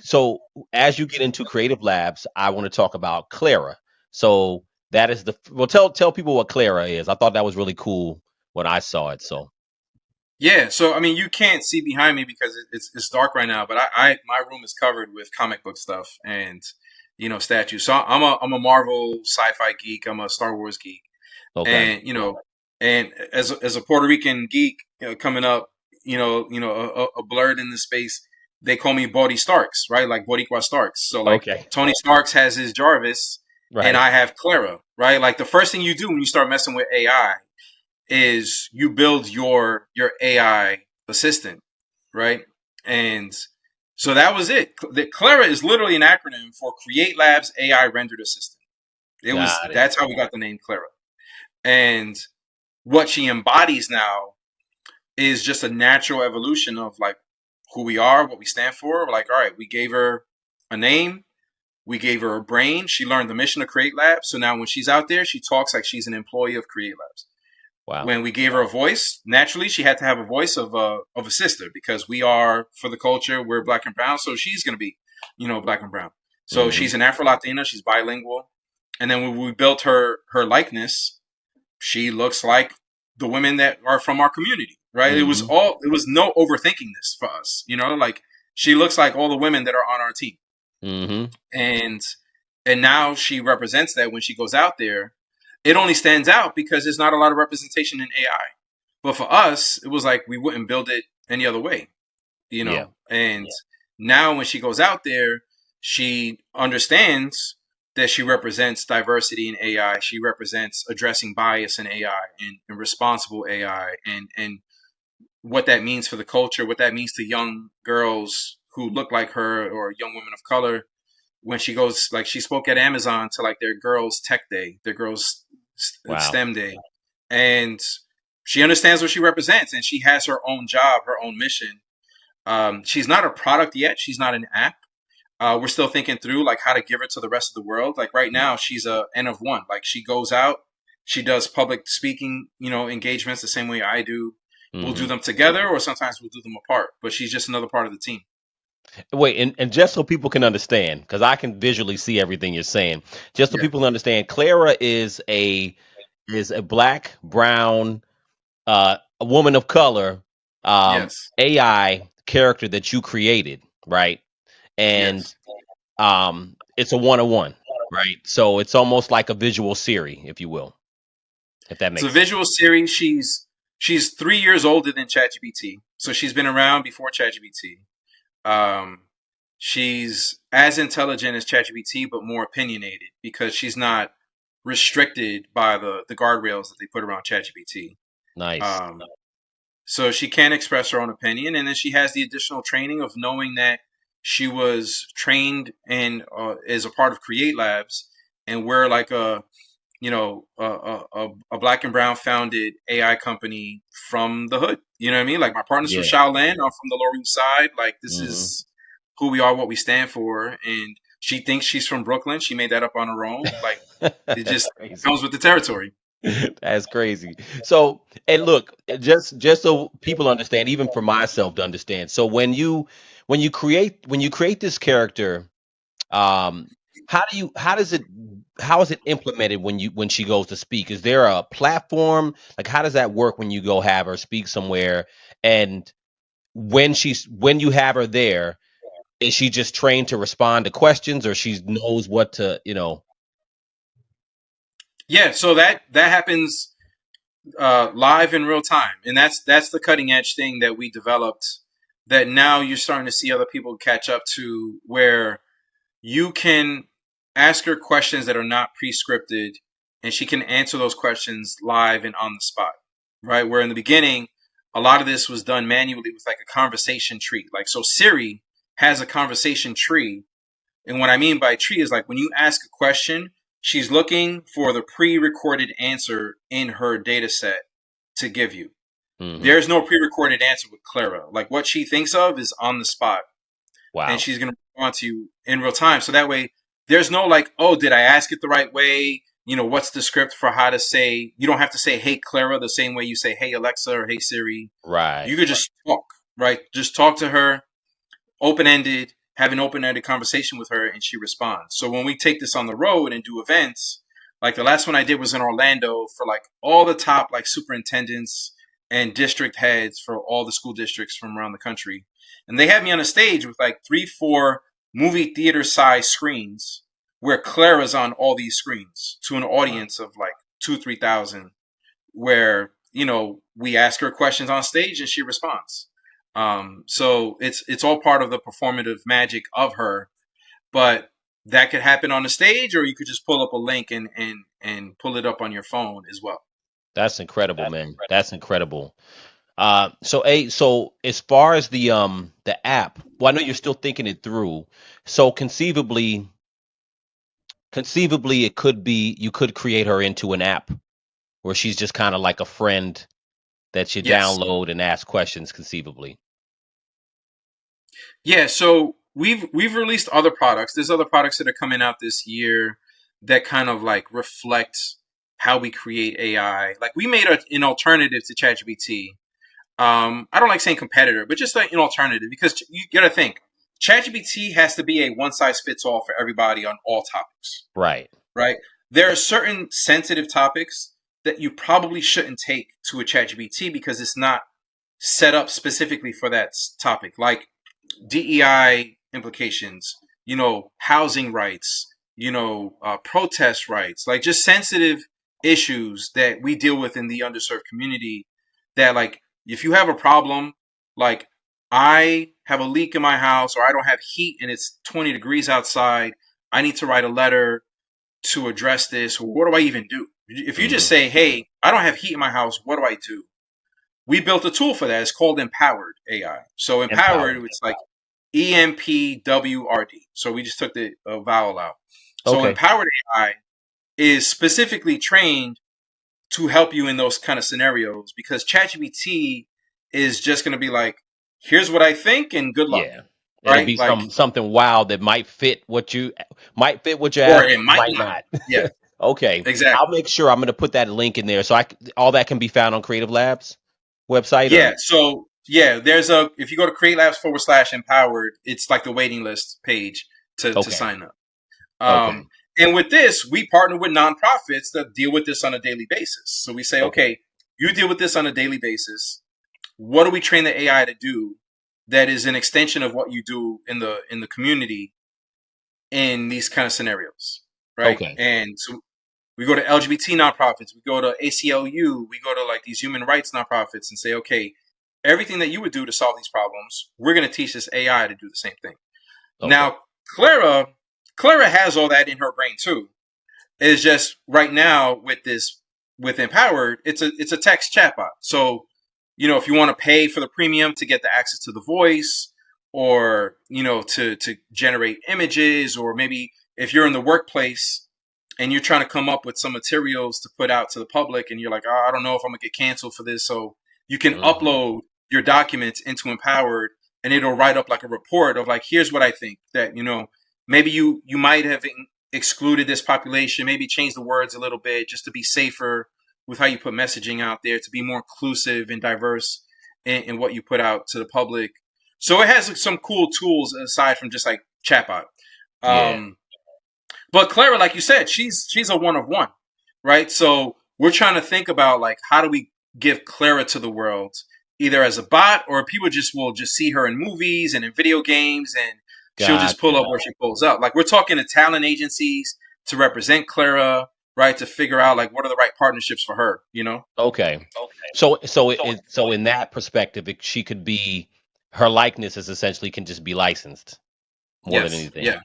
so as you get into creative labs, I want to talk about Clara. So that is well, tell people what Clara is. I thought that was really cool when I saw it. So Yeah, so I mean, you can't see behind me because it's dark right now, but I my room is covered with comic book stuff and statues. So I'm a Marvel sci-fi geek. I'm a Star Wars geek, okay, and and as a Puerto Rican geek coming up, a blurred in the space, they call me Bodie Starks, right? Like Boricua Starks. So like okay, Tony Starks has his Jarvis, and right. I have Clara, right? Like the first thing you do when you start messing with AI is you build your AI assistant, right? And so that was it. The Clara is literally an acronym for Create Labs AI Rendered Assistant. Got it. That's how we got the name Clara. And what she embodies now is just a natural evolution of like who we are, what we stand for. Like, all right, we gave her a name, we gave her a brain. She learned the mission of Create Labs. So now when she's out there, she talks like she's an employee of Create Labs. Wow. When we gave her a voice, naturally she had to have a voice of a sister because we are for the culture, we're black and brown, so she's gonna be, black and brown. So Hmm. she's an Afro-Latina, she's bilingual, and then when we built her likeness, she looks like the women that are from our community, right? Hmm. It was no overthinking this for us, like she looks like all the women that are on our team, Hmm. and now she represents that when she goes out there. It only stands out because there's not a lot of representation in AI. But for us, it was like we wouldn't build it any other way, Yeah. And now when she goes out there, she understands that she represents diversity in AI. She represents addressing bias in AI and responsible AI and what that means for the culture, what that means to young girls who look like her or young women of color. When she goes, like she spoke at Amazon to like their girls tech day, their girls Wow. STEM day, and she understands what she represents, and she has her own job, her own mission. She's not a product yet. She's not an app. We're still thinking through like how to give it to the rest of the world. Like right now, she's a N of one. Like she goes out, she does public speaking, engagements the same way I do. We'll do Hmm. them together, or sometimes we'll do them apart. But she's just another part of the team. Wait, and just so people can understand, because I can visually see everything you're saying. Just so Yeah. people understand, Clara is a black, brown, a woman of color, Yes. AI character that you created, right? And Yes. it's a one-on-one, right? So it's almost like a visual Siri, if you will, if that It's a makes sense. visual series. She's 3 years older than ChatGPT, so she's been around before ChatGPT. Um, she's as intelligent as ChatGPT, but more opinionated because she's not restricted by the guardrails that they put around ChatGPT. Nice. Um, so she can express her own opinion, and then she has the additional training of knowing that she was trained and is a part of Create Labs, and we're like a black and brown founded AI company from the hood. You know what I mean? Like my partner's from Yeah. Shaolin. I'm from the Lower East Side. Like this Hmm. is who we are, what we stand for. And she thinks she's from Brooklyn. She made that up on her own. Like it That's just crazy. comes with the territory. That's crazy. So, and look, just so people understand, even for myself to understand. So when you create this character, um, how is it implemented when she goes to speak? Is there a platform? Like, how does that work when you go have her speak somewhere? And when you have her there, is she just trained to respond to questions, or she knows what to? Yeah, so that happens live in real time, and that's the cutting edge thing that we developed. That now you're starting to see other people catch up to, where you can ask her questions that are not pre-scripted, and she can answer those questions live and on the spot, right? Where in the beginning, a lot of this was done manually with like a conversation tree. Like, so Siri has a conversation tree, and what I mean by tree is like when you ask a question, she's looking for the pre-recorded answer in her data set to give you. Hmm. There's no pre-recorded answer with Clara. Like what she thinks of is on the spot, and Wow. she's going to respond to you in real time. So that way, there's no like, oh, did I ask it the right way? What's the script for how to say? You don't have to say, "Hey Clara," the same way you say, "Hey Alexa" or "Hey Siri." Right. You could just talk, right? Just talk to her, open ended. have an open-ended conversation with her, and she responds. So when we take this on the road and do events, like the last one I did was in Orlando for like all the top like superintendents and district heads for all the school districts from around the country. And they had me on a stage with like 3, 4 movie theater size screens where Clara's on all these screens to an Wow. audience of like 2, 3 thousand, where, we ask her questions on stage and she responds. So it's all part of the performative magic of her, but that could happen on the stage, or you could just pull up a link and pull it up on your phone as well. That's incredible, man. That's incredible. So as far as the app, well, I know you're still thinking it through. So conceivably, it could be you could create her into an app where she's just kind of like a friend that you Yes. download and ask questions. Conceivably, Yeah, so we've released other products. There's other products that are coming out this year that kind of like reflect how we create AI. Like we made an alternative to ChatGPT. I don't like saying competitor, but just like an alternative, because you got to think ChatGPT has to be a one size fits all for everybody on all topics, right? right? There are certain sensitive topics that you probably shouldn't take to a ChatGPT because it's not set up specifically for that topic, like DEI implications, housing rights, protest rights, like just sensitive issues that we deal with in the underserved community. That, like, if you have a problem, like I have a leak in my house, or I don't have heat and it's 20 degrees outside, I need to write a letter to address this. What do I even do? If you just Hmm. say, hey, I don't have heat in my house, what do I do? We built a tool for that. It's called Empowered AI. So Empowered, Empowered. it's like EMPWRD. So we just took the vowel out. So Okay. Empowered AI is specifically trained to help you in those kind of scenarios, because ChatGPT is just going to be like, here's what I think and good luck, Yeah. It'll right? be Like, something wild that might fit what you're or it asking, might might not. not. Yeah, Okay. I'll exactly. make sure I'm going to put that link in there so all that can be found on Creative Labs website or Yeah. So yeah, if you go to Create Labs /empowered, it's like the waiting list page to okay. sign up. Okay. Um, and with this, we partner with nonprofits that deal with this on a daily basis. So we say, Okay. okay, you deal with this on a daily basis. What do we train the AI to do that is an extension of what you do in the community in these kind of scenarios, right? Okay. And so we go to LGBT nonprofits, we go to ACLU, we go to like these human rights nonprofits and say, okay, everything that you would do to solve these problems, we're going to teach this AI to do the same thing. Okay. Now, Clara, Clara has all that in her brain too. It's just right now with Empowered, it's a text chatbot. So, if you want to pay for the premium to get the access to the voice, or to generate images, or maybe if you're in the workplace and you're trying to come up with some materials to put out to the public, and you're like, oh, I don't know if I'm gonna get canceled for this, so you can Hmm. upload your documents into Empowered, and it'll write up like a report of like, here's what I think that maybe you might have excluded this population, maybe change the words a little bit just to be safer with how you put messaging out there, to be more inclusive and diverse in what you put out to the public. So it has like, some cool tools aside from just like chatbot. Yeah. Um, but Clara, like you said, she's a one of one, right? So we're trying to think about like, how do we give Clara to the world, either as a bot, or people just will just see her in movies and in video games, and she'll just pull Gotcha. up where she pulls up. Like we're talking to talent agencies to represent Clara, right? To figure out like what are the right partnerships for her, you know? Okay. So in that perspective, she could be her likeness is essentially can just be licensed more than Yes, anything. yeah,